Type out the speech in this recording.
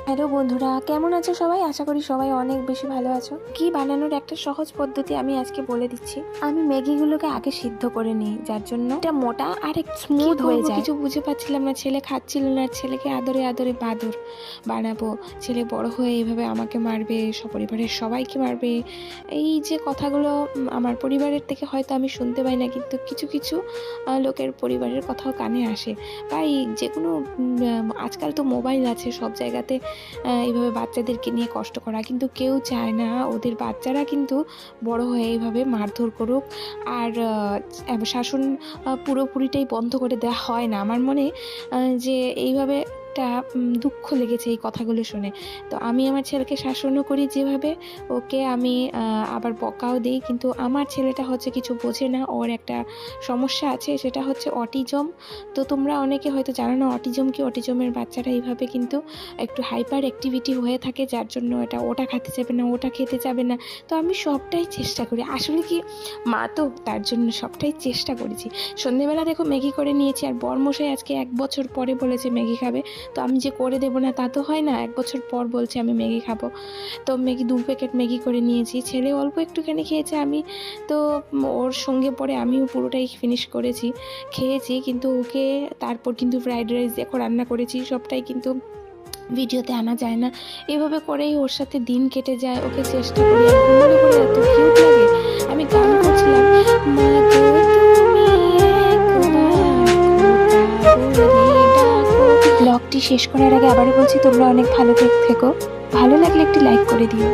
Hello বন্ধুরা, কেমন আছো সবাই? আশা করি সবাই অনেক বেশি ভালো আছো। কি বানানোর একটা সহজ পদ্ধতি আমি আজকে বলে দিচ্ছি। আমি ম্যাগিগুলোকে আগে সিদ্ধ করে নিই, যার জন্য এটা মোটা আর একটু স্মুথ হয়ে যায়। কিছু বুঝে পাচ্ছিলাম না, ছেলে খাচ্ছিল না। ছেলেকে আদরে আদরে বাদর বানাবো, ছেলে বড় হয়ে এইভাবে আমাকে মারবে, সপরিবারের সবাইকে মারবে। এই যে কথাগুলো আমার পরিবারের থেকে হয়তো আমি শুনতে পাই না, কিন্তু কিছু কিছু লোকের পরিবারের কথাও কানে আসে। তাই যে কোনো আজকাল তো মোবাইল আছে, সব জায়গাতে এইভাবে বাচ্চাদেরকে নিয়ে কষ্ট করা, কিন্তু কেউ চায় না ওদের বাচ্চারা কিন্তু বড় হয়ে এইভাবে মারধর করুক। আর শাসন পুরোপুরিটাই বন্ধ করে দেওয়া হয় না আমার মনে। যে এইভাবে একটা দুঃখ লেগেছে এই কথাগুলো শুনে। তো আমি আমার ছেলেকে শাসনও করি যেভাবে, ওকে আমি আবার বকাও দিই। কিন্তু আমার ছেলেটা হচ্ছে কিছু বোঝে না, ওর একটা সমস্যা আছে, সেটা হচ্ছে অটিজম। তো তোমরা অনেকে হয়তো জানো না অটিজম কি। অটিজমের বাচ্চারা এইভাবে কিন্তু একটু হাইপার অ্যাক্টিভিটি হয়ে থাকে, যার জন্য ওটা খেতে যাবে না, ওটা খেতে যাবে না। তো আমি সবটাই চেষ্টা করি, আসলে কি মা তো, তার জন্য সবটাই চেষ্টা করেছি। সন্ধেবেলা দেখো ম্যাগি করে নিয়েছি, আর বরমশাই আজকে 1 বছর পরে বলেছে ম্যাগি খাবে। তো আমি যে করে দেবো না তা তো হয় না, 1 বছর পর বলছে আমি ম্যাগি খাবো। তো 2 প্যাকেট ম্যাগি করে নিয়েছি। ছেলে অল্প একটুখানি খেয়েছে, আমি তো ওর সঙ্গে পরে আমিও পুরোটাই ফিনিশ করেছি, খেয়েছি। কিন্তু ওকে তারপর কিন্তু ফ্রাইড রাইস দেখো রান্না করেছি, সবটাই কিন্তু ভিডিওতে আনা যায় না। এভাবে করেই ওর সাথে দিন কেটে যায়, ওকে চেষ্টা করি। আর ঘুমোলে পরে এত কিউট লাগে। আমি গান করছিলাম, মা গো তুমি একবার খোকা বলে ডাকো। ব্লগটি শেষ করার আগে আবারও বলছি, তোমরা অনেক ভালো থেকো। ভালো লাগলে একটি লাইক করে দিও।